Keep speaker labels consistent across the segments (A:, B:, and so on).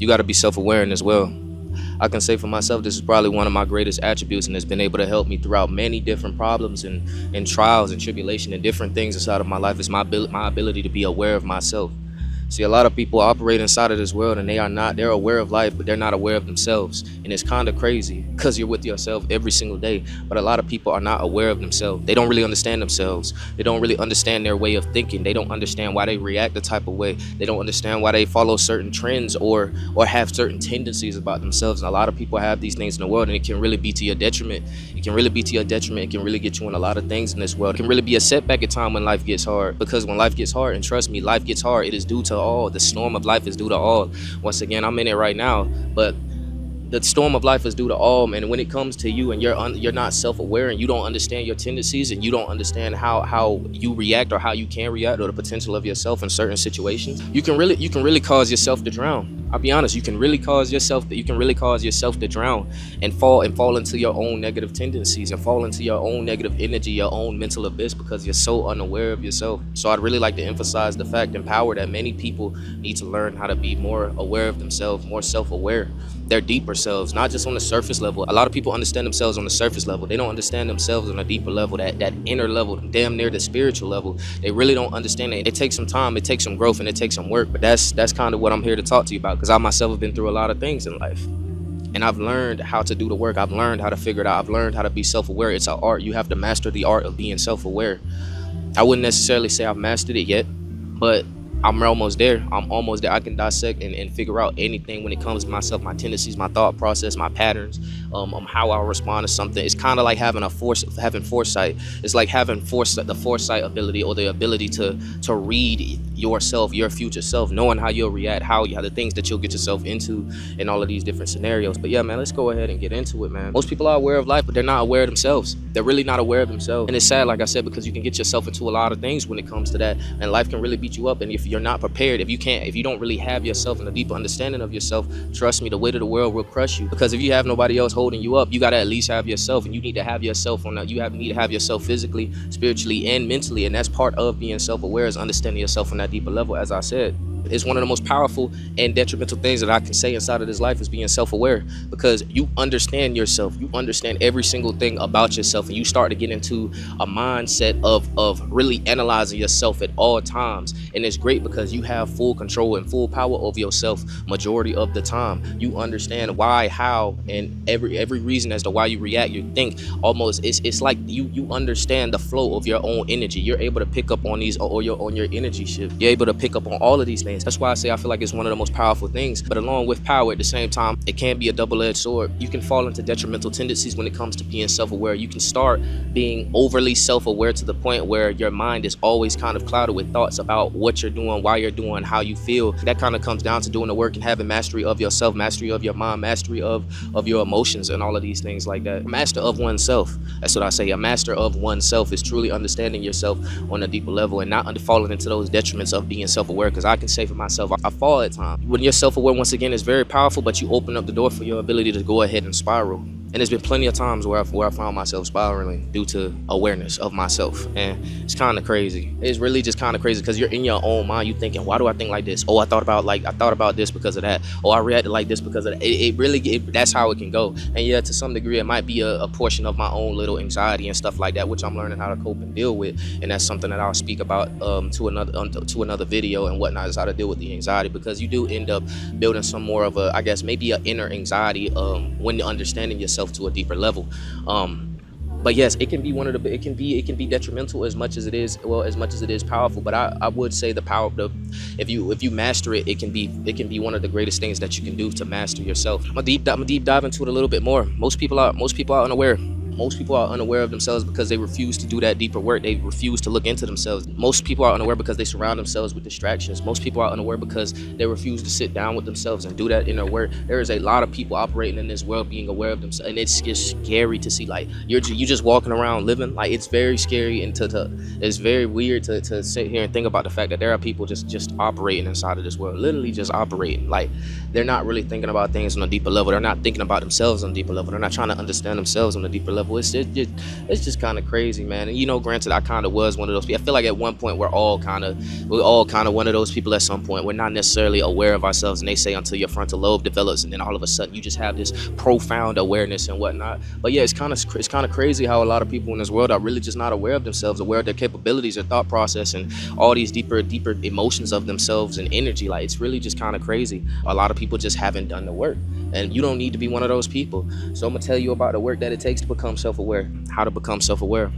A: you got to be self-aware as well. I can say for myself, this is probably one of my greatest attributes, and it's been able to help me throughout many different problems and trials and tribulation and different things inside of my life. Is my ability to be aware of myself. See, a lot of people operate inside of this world and they're aware of life, but they're not aware of themselves. And it's kind of crazy because you're with yourself every single day. But a lot of people are not aware of themselves. They don't really understand themselves. They don't really understand their way of thinking. They don't understand why they react the type of way. They don't understand why they follow certain trends or have certain tendencies about themselves. And a lot of people have these things in the world, and it can really be to your detriment. It can really be to your detriment. It can really get you in a lot of things in this world. It can really be a setback at time when life gets hard. Because when life gets hard, and trust me, life gets hard, it is due to all. The storm of life is due to all. Once again, I'm in it right now, but the storm of life is due to all, man. And when it comes to you and you're not self-aware and you don't understand your tendencies and you don't understand how you react or how you can react or the potential of yourself in certain situations, you can really cause yourself to drown. I'll be honest, you can really cause yourself to drown and fall into your own negative tendencies and fall into your own negative energy, your own mental abyss, because you're so unaware of yourself. So I'd really like to emphasize the fact and power that many people need to learn how to be more aware of themselves, more self-aware, their deeper selves, not just on the surface level. A lot of people understand themselves on the surface level. They don't understand themselves on a deeper level, that inner level, damn near the spiritual level. They really don't understand it. It takes some time, it takes some growth, and it takes some work. But that's kind of what I'm here to talk to you about, because I myself have been through a lot of things in life. And I've learned how to do the work. I've learned how to figure it out. I've learned how to be self-aware. It's an art. You have to master the art of being self-aware. I wouldn't necessarily say I've mastered it yet, but I'm almost there. I can dissect and figure out anything when it comes to myself, my tendencies, my thought process, my patterns, how I respond to something. It's kind of like having foresight. It's like having the foresight ability, or the ability to read yourself, your future self, knowing how you'll react, how the things that you'll get yourself into in all of these different scenarios. But yeah, man, let's go ahead and get into it, man. Most people are aware of life, but they're not aware of themselves. They're really not aware of themselves. And it's sad, like I said, because you can get yourself into a lot of things when it comes to that, and life can really beat you up. And if you're not prepared, if you don't really have yourself and a deeper understanding of yourself, trust me, the weight of the world will crush you. Because if you have nobody else holding you up, you got to at least have yourself, and you need to have yourself need to have yourself physically, spiritually, and mentally. And that's part of being self-aware, is understanding yourself on that deeper level. As I said, it's one of the most powerful and detrimental things that I can say inside of this life, is being self-aware, because you understand yourself, you understand every single thing about yourself, and you start to get into a mindset of really analyzing yourself at all times. And it's great because you have full control and full power over yourself majority of the time. You understand why, how, and every reason as to why you react. You think almost it's like you understand the flow of your own energy. You're able to pick up on these on your energy shift. You're able to pick up on all of these things. That's why I say I feel like it's one of the most powerful things. But along with power, at the same time, it can be a double-edged sword. You can fall into detrimental tendencies when it comes to being self-aware. You can start being overly self-aware to the point where your mind is always kind of clouded with thoughts about what you're doing, why you're doing, how you feel. That kind of comes down to doing the work and having mastery of yourself, mastery of your mind, mastery of your emotions, and all of these things like that. A master of oneself. That's what I say. A master of oneself is truly understanding yourself on a deeper level and not falling into those detriments of being self-aware. Because I can say for myself, I fall at times. When you're self-aware, once again, it's very powerful, but you open up the door for your ability to go ahead and spiral. And there's been plenty of times where I found myself spiraling due to awareness of myself. And it's kind of crazy. It's really just kind of crazy because you're in your own mind. You're thinking, why do I think like this? Oh, I thought about this because of that. Oh, I reacted like this because of that. That's how it can go. And yeah, to some degree, it might be a portion of my own little anxiety and stuff like that, which I'm learning how to cope and deal with. And that's something that I'll speak about to another video and whatnot, is how to deal with the anxiety, because you do end up building some more of a, I guess, maybe an inner anxiety when you're understanding yourself to a deeper level. But yes, it can be it can be detrimental as much as it is powerful. But I would say if you master it, it can be one of the greatest things that you can do to master yourself. I'm gonna deep dive into it a little bit more. Most people are unaware. Most people are unaware of themselves because they refuse to do that deeper work. They refuse to look into themselves. Most people are unaware because they surround themselves with distractions. Most people are unaware because they refuse to sit down with themselves and do that inner work. There is a lot of people operating in this world being aware of themselves, and it's just scary to see. Like you just walking around living. Like it's very scary, and it's very weird to sit here and think about the fact that there are people just operating inside of this world, literally just operating. Like they're not really thinking about things on a deeper level. They're not thinking about themselves on a deeper level. They're not trying to understand themselves on a deeper level. level. It's just kind of crazy, man. And granted, I kind of was one of those people. I feel like at one point we're all kind of one of those people at some point. We're not necessarily aware of ourselves, and they say until your frontal lobe develops, and then all of a sudden you just have this profound awareness and whatnot. But yeah, it's kind of crazy how a lot of people in this world are really just not aware of themselves, aware of their capabilities, their thought process, and all these deeper emotions of themselves and energy. Like, it's really just kind of crazy. A lot of people just haven't done the work, and you don't need to be one of those people. So I'm gonna tell you about the work that it takes to become self-aware. How to become self-aware.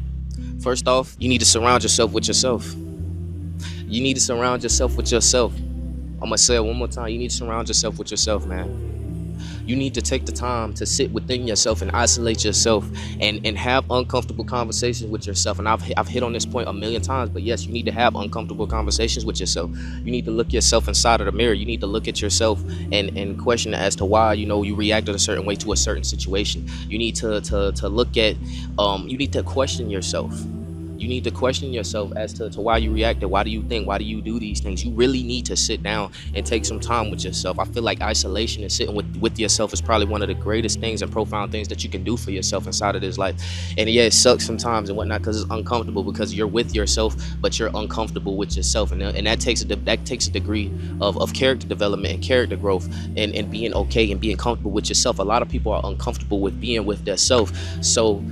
A: First off, you need to surround yourself with yourself. You need to surround yourself with yourself. I'm gonna say it one more time. You need to surround yourself with yourself, man. You need to take the time to sit within yourself and isolate yourself and have uncomfortable conversations with yourself. And I've hit on this point a million times, but yes, you need to have uncomfortable conversations with yourself. You need to look yourself inside of the mirror. You need to look at yourself and question as to why you reacted a certain way to a certain situation. You need to look at you need to question yourself. You need to question yourself as to why you reacted. Why do you think? Why do you do these things? You really need to sit down and take some time with yourself. I feel like isolation and sitting with yourself is probably one of the greatest things and profound things that you can do for yourself inside of this life. And yeah, it sucks sometimes and whatnot because it's uncomfortable, because you're with yourself, but you're uncomfortable with yourself. And that takes a degree of character development and character growth and being okay and being comfortable with yourself. A lot of people are uncomfortable with being with their self. So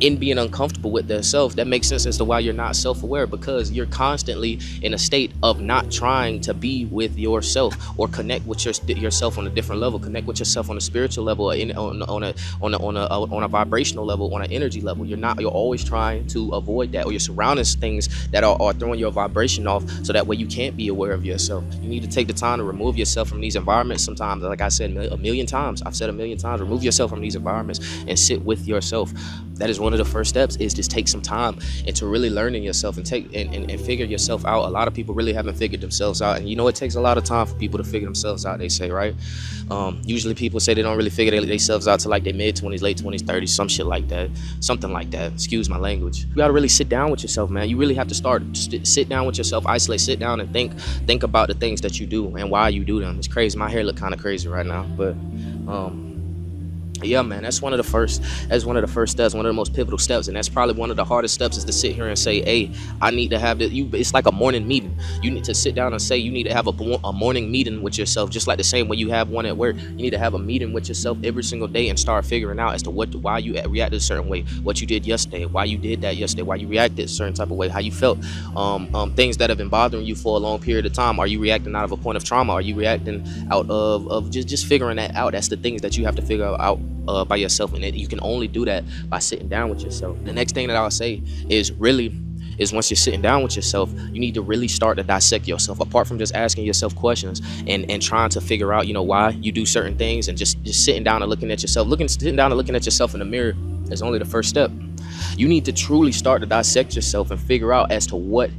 A: in being uncomfortable with themselves, that makes sense as to why you're not self-aware, because you're constantly in a state of not trying to be with yourself or connect with yourself on a different level, connect with yourself on a spiritual level, on a vibrational level, on an energy level. You're always trying to avoid that, or you're surrounding things that are throwing your vibration off, so that way you can't be aware of yourself. You need to take the time to remove yourself from these environments. Sometimes, like I said a million times, remove yourself from these environments and sit with yourself. That is one of the first steps, is just take some time into really learning yourself and figure yourself out. A lot of people really haven't figured themselves out, and it takes a lot of time for people to figure themselves out, they say, right? Usually people say they don't really figure themselves out to like their mid-20s, late 20s, 30s, something like that. Excuse my language. You gotta really sit down with yourself, man. You really have to sit down with yourself, isolate, sit down and think about the things that you do and why you do them. It's crazy. My hair look kind of crazy right now, but yeah, man, that's one of the first steps, one of the most pivotal steps, and that's probably one of the hardest steps, is to sit here and say, hey, I need to have this. It's like a morning meeting. You need to sit down and say you need to have a morning meeting with yourself, just like the same way you have one at work. You need to have a meeting with yourself every single day and start figuring out as to why you reacted a certain way, what you did yesterday, why you did that yesterday, why you reacted a certain type of way, how you felt, things that have been bothering you for a long period of time. Are you reacting out of a point of trauma? Are you reacting out of just figuring that out? That's the things that you have to figure out by yourself, and you can only do that by sitting down with yourself. The next thing that I'll say is once you're sitting down with yourself, you need to really start to dissect yourself, apart from just asking yourself questions and trying to figure out why you do certain things, and just sitting down and looking at yourself. Sitting down and looking at yourself in the mirror is only the first step. You need to truly start to dissect yourself and figure out as to what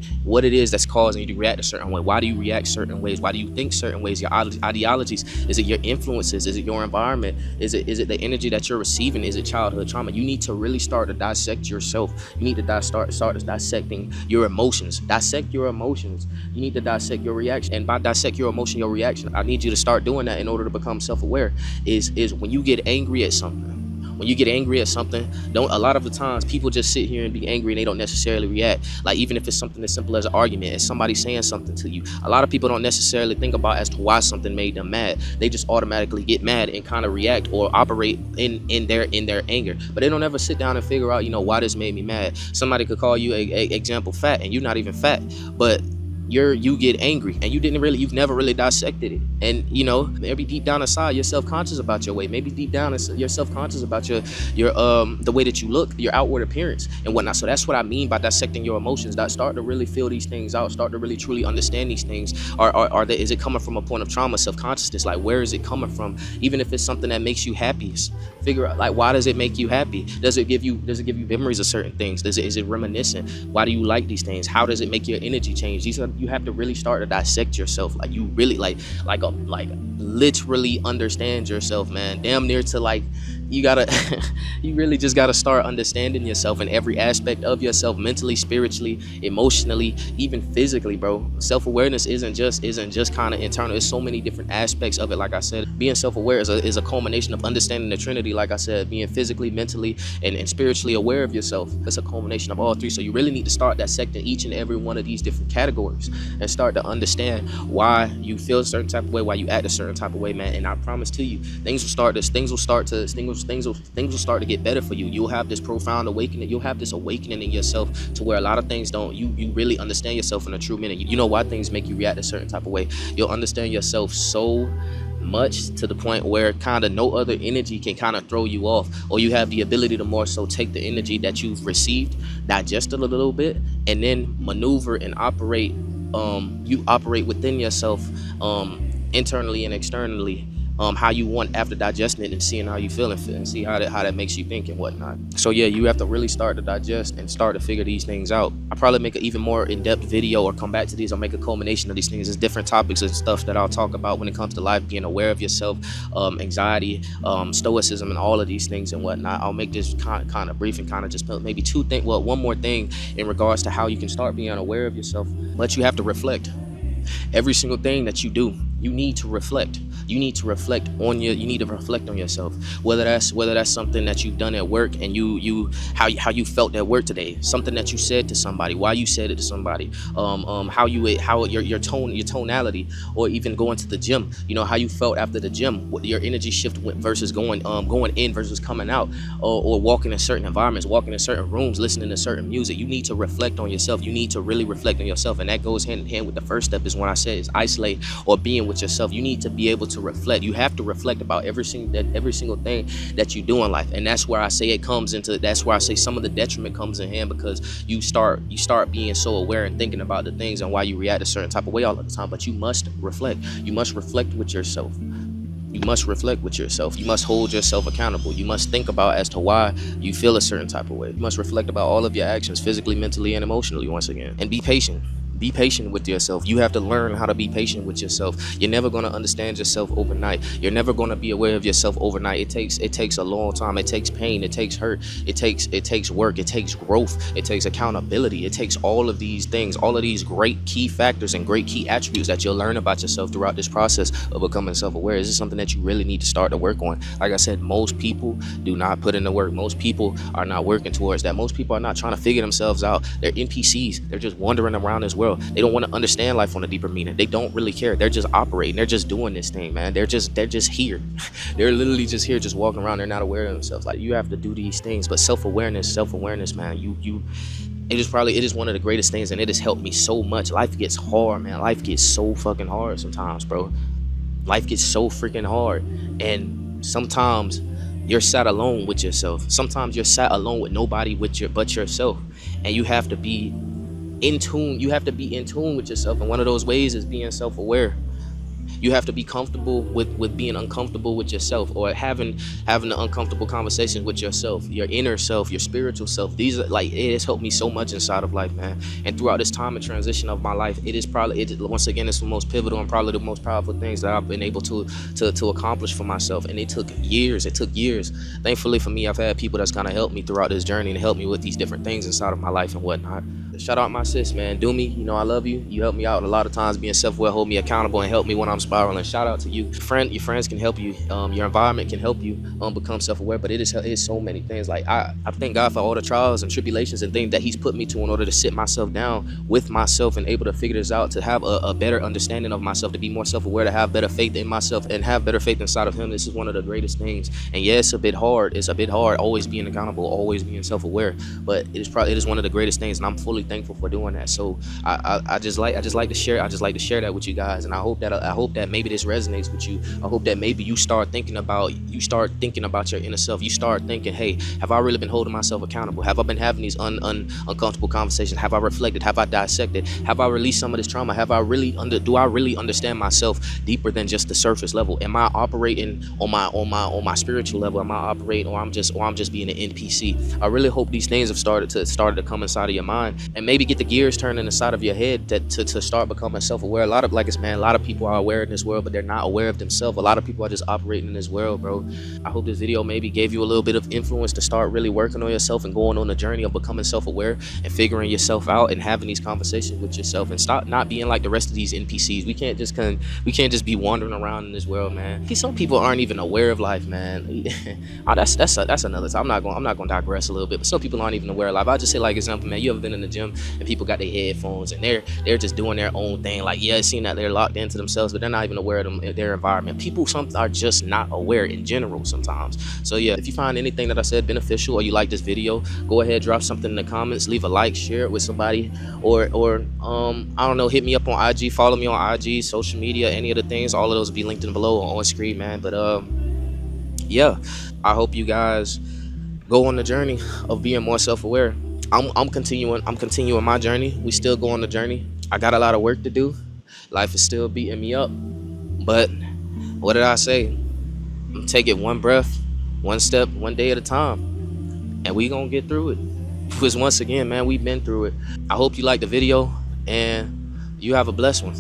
A: it is that's causing you to react a certain way. Why do you react certain ways? Why do you think certain ways? Your ideologies. Is it your influences? Is it your environment? Is it the energy that you're receiving? Is it childhood trauma? You need to really start to dissect yourself. You need to start dissecting your emotions. Dissect your emotions. You need to dissect your reaction. And by dissect your emotion, your reaction, I need you to start doing that in order to become self-aware. Is when you get angry at something. When you get angry at something, a lot of the times people just sit here and be angry and they don't necessarily react. Like, even if it's something as simple as an argument, as somebody saying something to you, a lot of people don't necessarily think about as to why something made them mad. They just automatically get mad and kind of react or operate in their anger, but they don't ever sit down and figure out, why this made me mad. Somebody could call you a example fat, and you're not even fat, but you get angry and you've never really dissected it. And maybe deep down inside you're self-conscious about your weight. Maybe deep down you're self-conscious about your the way that you look, your outward appearance and whatnot. So that's what I mean by dissecting your emotions. Start to really feel these things out. Start to really truly understand these things. Is it coming from a point of trauma, self-consciousness? Like, where is it coming from? Even if it's something that makes you happiest, figure out, like, why does it make you happy? Does it give you memories of certain things? Is it reminiscent? Why do you like these things? How does it make your energy change? You have to really start to dissect yourself. Like, you really like literally understand yourself, man. Damn near to you gotta you really just gotta start understanding yourself in every aspect of yourself, mentally, spiritually, emotionally, even physically, bro. Self-awareness isn't just kind of internal. There's so many different aspects of it. Like I said, being self-aware is a culmination of understanding the Trinity. Like I said, being physically, mentally, and spiritually aware of yourself. It's a culmination of all three. So you really need to start dissecting each and every one of these different categories and start to understand why you feel a certain type of way, why you act a certain type of way, man. And I promise to you, things will start to get better for you. You'll have this profound awakening. You'll have this awakening in yourself to where a lot of things don't. You really understand yourself in a true minute. You know why things make you react a certain type of way. You'll understand yourself so much to the point where kind of no other energy can kind of throw you off, or you have the ability to more so take the energy that you've received, digest it a little bit, and then maneuver and operate. You operate within yourself, internally and externally, how you want after digesting it and seeing how you feel and see how that makes you think and whatnot. So yeah, you have to really start to digest and start to figure these things out. I'll probably make an even more in-depth video or come back to these or make a culmination of these things. There's different topics and stuff that I'll talk about when it comes to life, being aware of yourself, anxiety, stoicism, and all of these things and whatnot. I'll make this kind of brief and kind of just maybe one more thing in regards to how you can start being aware of yourself. But you have to reflect. Every single thing that you do, you need to reflect. You need to reflect on yourself. Whether that's something that you've done at work and how you felt at work today, something that you said to somebody, why you said it to somebody, how your tonality, or even going to the gym, how you felt after the gym, what your energy shift went versus going in versus coming out, or walking in certain environments, walking in certain rooms, listening to certain music. You need to reflect on yourself. You need to really reflect on yourself, and that goes hand in hand with the first step is when I said is isolate or being with yourself. You need to be able to reflect. You have to reflect about every single thing that you do in life, and that's where I say some of the detriment comes in hand, because you start being so aware and thinking about the things and why you react a certain type of way all the time. But you must reflect. You must reflect with yourself. You must reflect with yourself. You must hold yourself accountable. You must think about as to why you feel a certain type of way. You must reflect about all of your actions, physically, mentally, and emotionally, once again. And be patient. Be patient with yourself. You have to learn how to be patient with yourself. You're never going to understand yourself overnight. You're never going to be aware of yourself overnight. It takes a long time. It takes pain. It takes hurt. It takes work. It takes growth. It takes accountability. It takes all of these things, all of these great key factors and great key attributes that you'll learn about yourself throughout this process of becoming self-aware. This is something that you really need to start to work on. Like I said, most people do not put in the work. Most people are not working towards that. Most people are not trying to figure themselves out. They're NPCs. They're just wandering around this world. They don't want to understand life on a deeper meaning. They don't really care. They're just operating. They're just doing this thing, man. They're just here. They're literally just here, just walking around. They're not aware of themselves. Like, you have to do these things. But self-awareness, man, it is one of the greatest things, and it has helped me so much. Life gets hard, man. Life gets so fucking hard sometimes, bro. Life gets so freaking hard. And sometimes you're sat alone with yourself. Sometimes you're sat alone with nobody but yourself. And you have to be in tune. You have to be in tune with yourself, and one of those ways is being self-aware. You have to be comfortable with being uncomfortable with yourself, or having the uncomfortable conversations with yourself, your inner self, your spiritual self. These are it has helped me so much inside of life, man. And throughout this time and transition of my life, once again, it's the most pivotal and probably the most powerful things that I've been able to accomplish for myself. And it took years. Thankfully for me, I've had people that's kind of helped me throughout this journey and helped me with these different things inside of my life and whatnot. Shout out my sis, man. Do me. I love you. You help me out a lot of times, being self-aware, hold me accountable, and help me when I'm spiraling. Shout out to you. Your friends can help you. Your environment can help you become self-aware. But it is so many things. Like, I thank God for all the trials and tribulations and things that He's put me to in order to sit myself down with myself and able to figure this out, to have a better understanding of myself, to be more self-aware, to have better faith in myself and have better faith inside of Him. This is one of the greatest things. And yeah, it's a bit hard. It's a bit hard always being accountable, always being self-aware. But it is one of the greatest things, and I'm fully thankful for doing that. So I just like to share that with you guys, and I hope that maybe this resonates with you. I hope that maybe you start thinking about your inner self. You start thinking, hey, have I really been holding myself accountable? Have I been having these uncomfortable conversations? Have I reflected? Have I dissected? Have I released some of this trauma? Do I really understand myself deeper than just the surface level? Am I operating on my spiritual level? Am I operating, or I'm just being an NPC? I really hope these things have started to come inside of your mind, and maybe get the gears turning inside of your head to start becoming self-aware. A lot of, like it's, man, a lot of people are aware in this world, but they're not aware of themselves. A lot of people are just operating in this world, bro. I hope this video maybe gave you a little bit of influence to start really working on yourself and going on the journey of becoming self-aware and figuring yourself out and having these conversations with yourself, and stop not being like the rest of these NPCs. We can't just be wandering around in this world, man. Some people aren't even aware of life, man. Oh, that's another time. I'm not gonna digress a little bit, but some people aren't even aware of life. I'll just say, like, example, man, you ever been in the gym and people got their headphones and they're just doing their own thing, like, yeah, it seems that they're locked into themselves, but they're not even aware of their environment. People are just not aware in general sometimes. So yeah, if you find anything that I said beneficial, or you like this video, go ahead, drop something in the comments, leave a like, share it with somebody, or I don't know, hit me up on IG, follow me on IG, social media, any of the things. All of those will be linked in below or on screen, man. But yeah, I hope you guys go on the journey of being more self-aware. I'm continuing my journey. We still go on the journey. I got a lot of work to do. Life is still beating me up, but what did I say? Take it one breath, one step, one day at a time, and we gonna get through it. Because once again, man, we've been through it. I hope you liked the video, and you have a blessed one.